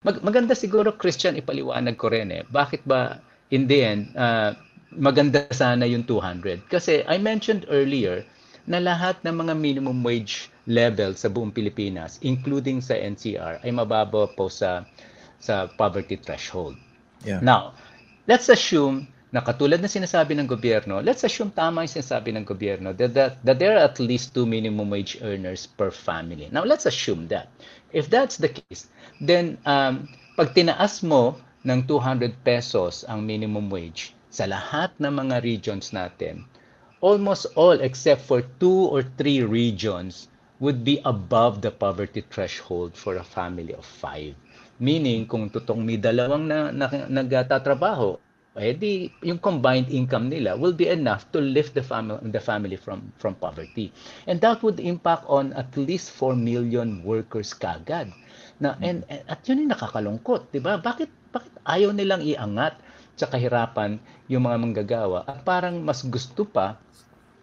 maganda siguro, Christian, ipaliwanag ko rin bakit ba in the end maganda sana yung 200. Kasi I mentioned earlier na lahat ng mga minimum wage level sa buong Pilipinas, including sa NCR, ay mababa po sa poverty threshold. Yeah. Now, let's assume na katulad na sinasabi ng gobyerno, let's assume tama yung sinasabi ng gobyerno that there are at least 2 minimum wage earners per family. Now, let's assume that. If that's the case, then pag tinaas mo ng 200 pesos ang minimum wage sa lahat ng mga regions natin, almost all except for 2 or 3 regions would be above the poverty threshold for a family of 5. Meaning, kung totoong may dalawang nagtatrabaho, di yung combined income nila will be enough to lift the family from poverty. And that would impact on at least 4 million workers kagad. At yun yung nakakalungkot, di ba? Bakit ayaw nilang iangat sa kahirapan yung mga manggagawa at parang mas gusto pa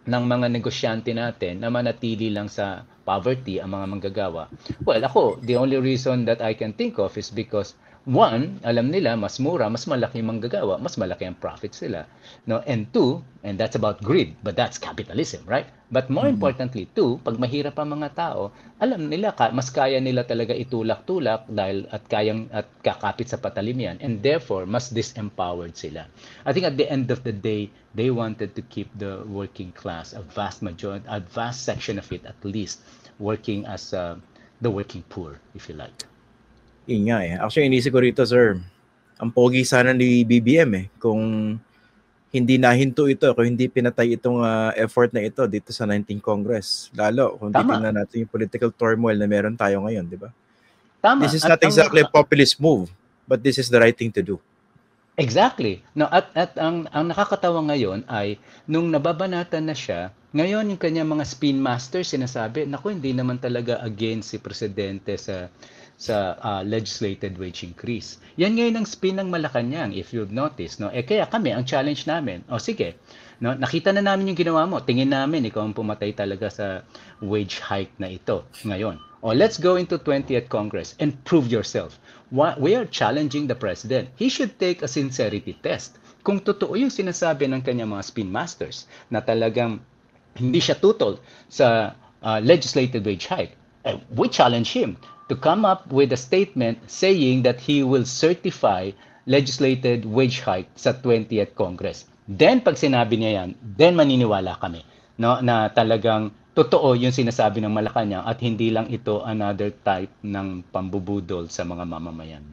ng mga negosyante natin na manatili lang sa poverty ang mga manggagawa? Well, ako, the only reason that I can think of is because one, alam nila mas mura, mas malaki yung manggagawa, mas malaki ang profit sila. No? And two, and that's about greed, but that's capitalism, right? But more importantly, two, pag mahirap ang mga tao, alam nila mas kaya nila talaga itulak-tulak dahil at kakapit sa patalim yan, and therefore mas disempowered sila. I think at the end of the day, they wanted to keep the working class, a vast section of it at least, working as the working poor, if you like. Yun nga Actually, inisip ko rito, sir, ang pogi sana ni BBM kung hindi nahinto ito, kung hindi pinatay itong effort na ito dito sa 19th Congress. Lalo kung titingnan natin yung political turmoil na meron tayo ngayon, di ba? Tama. This is not exactly a populist move, but this is the right thing to do. Exactly. No, at ang nakakatawa ngayon ay nung nababanatan na siya, ngayon yung kanya mga spin masters sinasabi, naku, hindi naman talaga against si presidente sa legislated wage increase. Yan ngayon ang spin ng Malacanang, if you've noticed, no? Kaya kami, ang challenge namin, sige, no, nakita na namin yung ginawa mo, tingin namin ikaw ang pumatay talaga sa wage hike na ito ngayon. Let's go into 20th Congress and prove yourself. We are challenging the president. He should take a sincerity test. Kung totoo yung sinasabi ng kanyang mga spin masters na talagang hindi siya tutol sa legislated wage hike, we challenge him to come up with a statement saying that he will certify legislated wage hike sa 20th Congress. Then pag sinabi niya yan, then maniniwala kami, no, na talagang totoo yung sinasabi ng Malacanang at hindi lang ito another type ng pambubudol sa mga mamamayan.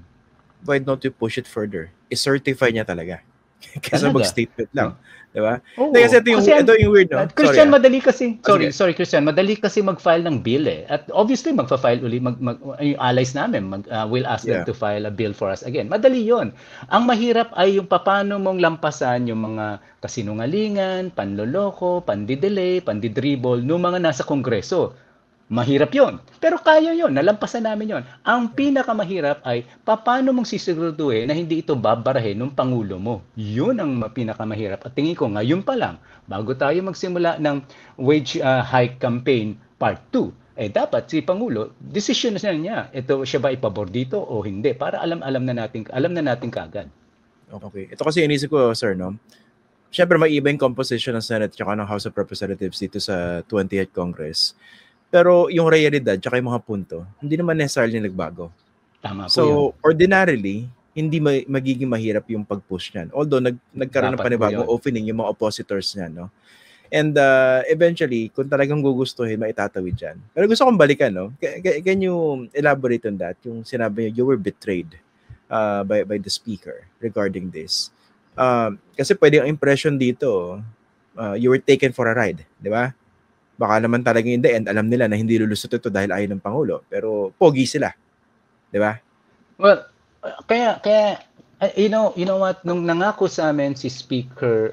Why don't you push it further? I-certify niya talaga. Kaysa mag-statement lang. Diba? Kasi ito yung weird, no? Christian, madali kasi, sorry Christian, madali kasi mag-file ng bill At obviously, magfa-file uli, yung allies namin, will ask them to file a bill for us again. Madali yon. Ang mahirap ay yung paano mong lampasan yung mga kasinungalingan, panloloko, pandidelay, pandidribble, ng mga nasa kongreso. Mahirap yon. Pero kaya yon, nalampasan namin yon. Ang pinakamahirap ay paano mong sisiguraduhin na hindi ito babarahin ng Pangulo mo. Yun ang pinakamahirap. At tingin ko ngayon pa lang, bago tayo magsimula ng wage hike campaign part 2, dapat si Pangulo, decision na niya. Ito siya ba ipabor dito o hindi? Para alam na natin kagad. Okay. Ito kasi inisip ko, sir, no? Siyempre, may iba yung composition ng Senate at ng House of Representatives dito sa 20th Congress. Pero yung realidad tsaka yung mga punto, hindi naman necessarily nagbago. Tama po so, yun. Ordinarily, hindi magiging mahirap yung pag-push niyan. Although, nagkaroon ng panibagong opening yung mga oppositors niyan, no? And eventually, kung talagang gugustuhin, maitatawid dyan. Pero gusto kong balikan, no? Can you elaborate on that? Yung sinabi niyo, you were betrayed by the speaker regarding this. Kasi pwede ang impression dito, you were taken for a ride, di ba? Baka naman talaga in the end, alam nila na hindi lulusot ito dahil ayaw ng Pangulo. Pero pogi sila. Di ba? Well, kaya you know what? Nung nangako sa amin si Speaker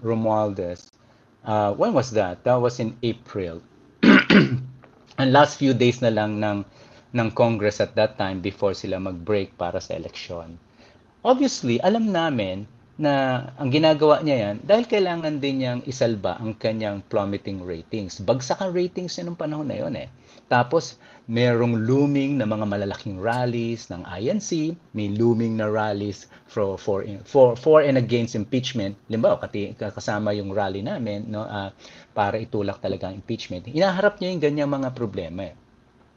Romualdez, when was that? That was in April. And last few days na lang ng Congress at that time before sila mag-break para sa election. Obviously, alam namin ang ginagawa niya yan dahil kailangan din niyang isalba ang kanyang plummeting ratings. Bagsak ang ratings niya nung panahon na yun eh. Tapos, merong looming na mga malalaking rallies ng INC, may looming na rallies for and against impeachment. Limbawa, kasama yung rally namin, no, para itulak talaga ang impeachment. Hinaharap niya yung ganyang mga problema eh.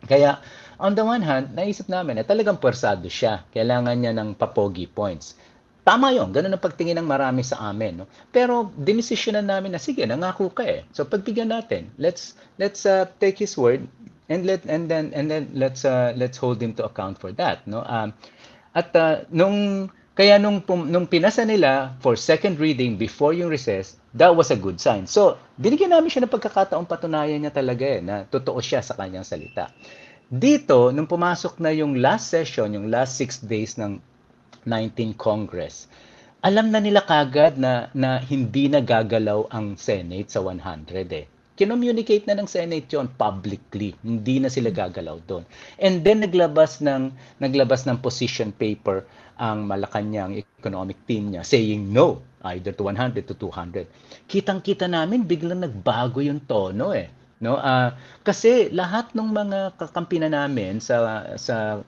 Kaya, on the one hand, naisip namin na talagang puwersado siya. Kailangan niya ng papogi points. Tama yun, ganun ang pagtingin ng marami sa amin. No? Pero dinesisyonan namin na, sige, nangako ka eh. So pagbigyan natin, let's take his word and then let's hold him to account for that. No? Nung pinasa nila for second reading before yung recess, that was a good sign. So, binigyan namin siya ng pagkakataong patunayan niya talaga na totoo siya sa kanyang salita. Dito, nung pumasok na yung last session, yung last 6 days ng 19 Congress, alam na nila kagad na hindi na gagalaw ang Senate sa 100 eh. Kinommunicate na ng Senate yon publicly. Hindi na sila gagalaw doon. And then naglabas ng position paper ang Malacanang economic team niya saying no, either to 100 to 200. Kitang-kita namin biglang nagbago yung tono eh. No, kasi lahat ng mga kakampi na namin sa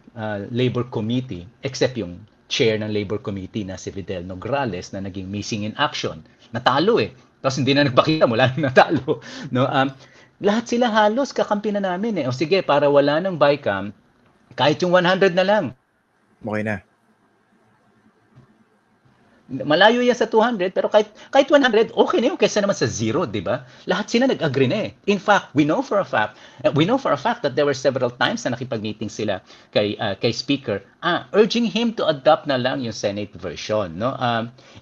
Labor Committee except yung chair ng Labor Committee na si Fidel Nograles na naging missing in action. Natalo eh. Tapos hindi na nagpakita mula na natalo. No? Lahat sila halos kakampi na namin eh. O sige, para wala ng BICAM, kahit yung 100 na lang. Okay na. Malayo yan sa 200, pero kahit 100, okay na yun kaysa naman sa 0, di ba? Lahat sila nag-agree na eh. In fact, we know for a fact that there were several times na nakipag-meeting sila kay Speaker, urging him to adopt na lang yung Senate version, no?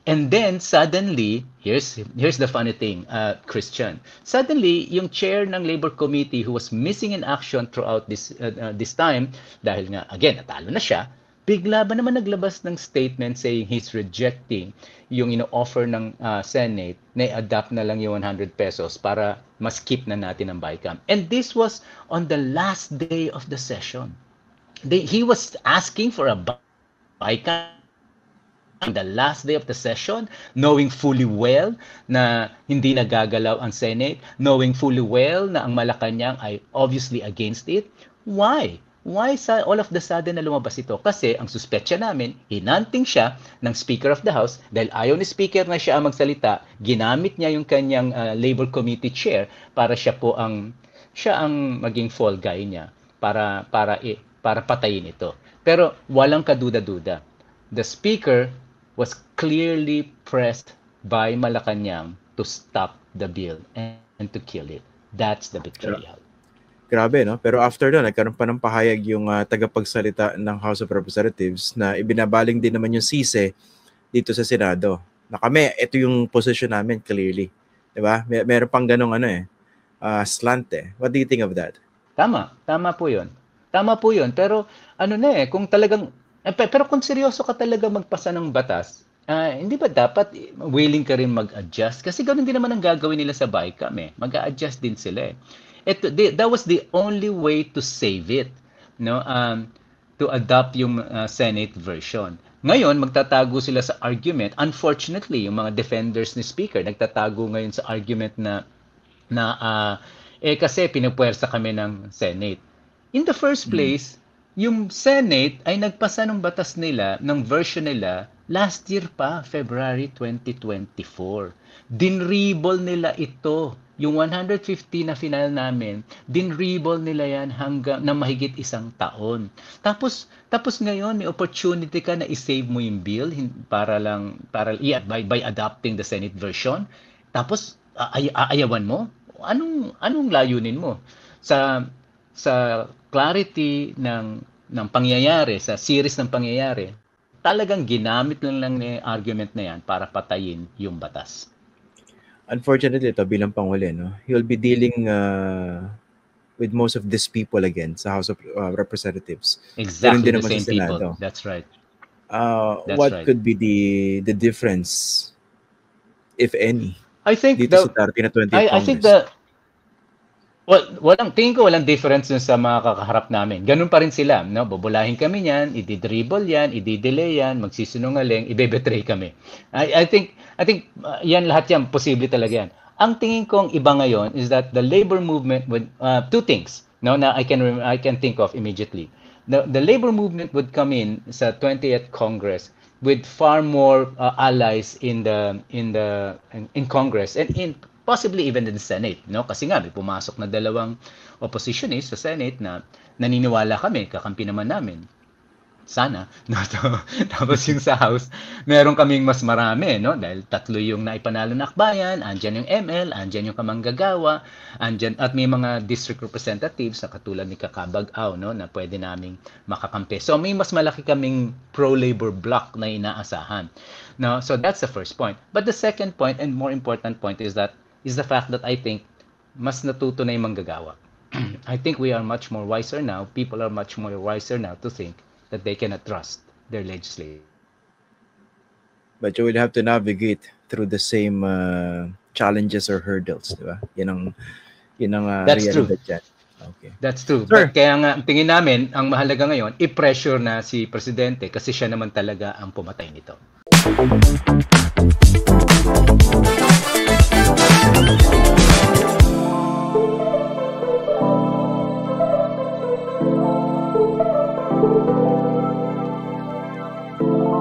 And then suddenly, here's the funny thing, Christian. Suddenly, yung chair ng Labor Committee who was missing in action throughout this time, dahil nga again natalo na siya, bigla ba naman naglabas ng statement saying he's rejecting yung ino-offer ng Senate na i-adapt na lang yung 100 pesos para ma-skip na natin ang BICAM. And this was on the last day of the session. He was asking for a BICAM on the last day of the session, knowing fully well na hindi nagagalaw ang Senate, knowing fully well na ang Malacanang ay obviously against it. Why? Why all of the sudden na lumabas ito? Kasi ang suspetsya namin, hinanting siya ng Speaker of the House dahil ayaw ni Speaker na siya ang magsalita, ginamit niya yung kanyang Labor Committee Chair para siya ang maging fall guy niya para patayin ito. Pero walang kaduda-duda. The Speaker was clearly pressed by Malacanang to stop the bill and to kill it. That's the betrayal. Grabe, no? Pero after that, nagkaroon pa ng pahayag yung tagapagsalita ng House of Representatives na ibinabaling din naman yung sise dito sa Senado. Na kami, ito yung position namin clearly. Diba? Meron pang ganong slant eh. What do you think of that? Tama po yun. Pero pero kung seryoso ka talaga magpasa ng batas, hindi ba dapat willing ka rin mag-adjust? Kasi ganoon din naman ang gagawin nila sa BICAM eh. Mag-a-adjust din sila eh. That was the only way to save it, no? To adopt yung Senate version. Ngayon, magtatago sila sa argument. Unfortunately, yung mga defenders ni Speaker nagtatago ngayon sa argument na kasi pinupuwersa kami ng Senate. In the first place, yung Senate ay nagpasa ng batas nila, ng version nila, last year pa, February 2024. Dinribol nila ito. Yung 150 na final namin, dinribol nila yan hanggang na mahigit 1 taon. Tapos ngayon may opportunity ka na i-save mo yung bill by adopting the Senate version. Tapos aayawan mo? Anong layunin mo? Sa clarity ng pangyayari, sa series ng pangyayari, talagang ginamit lang ni argument na yan para patayin yung batas. Unfortunately, ito bilang panghuli, no? He'll be dealing with most of these people again sa House of Representatives. Exactly the same people. That's right. What could be the difference, if any? I think dito sa 2020 Congress? Well, tingin ko walang difference dun sa mga kakaharap namin. Ganun pa rin sila, no? Bubulahin kami niyan, i-dribble yan, i-delay yan, magsisinungaling, i-betray kami. I think yan lahat yan posible talaga yan. Ang tingin kong iba ngayon is that the labor movement would two things, no, na I can think of immediately. The labor movement would come in sa 20th Congress with far more allies in Congress and in possibly even in the Senate, no? Kasi nga may pumasok na dalawang oppositionist sa Senate na naniniwala kami, kakampi naman namin. Sana, no? Tapos yung sa House, meron kaming mas marami, no? Dahil 3 yung naipanalo na akbayan, andyan yung ML, andyan yung kamanggagawa, andyan at may mga district representatives na katulad ni Kakabag-aw, no, na pwede naming makakampi. So may mas malaki kaming pro-labor bloc na inaasahan. No, so that's the first point. But the second point and more important point is the fact that I think mas natuto na yung manggagawa. I think we are much more wiser now. People are much more wiser now to think that they cannot trust their legislature. But you will have to navigate through the same challenges or hurdles, di ba? Yan ang That's true. Dyan. Okay. That's true. But kaya nga, tingin namin, ang mahalaga ngayon, i-pressure na si Presidente kasi siya naman talaga ang pumatay nito.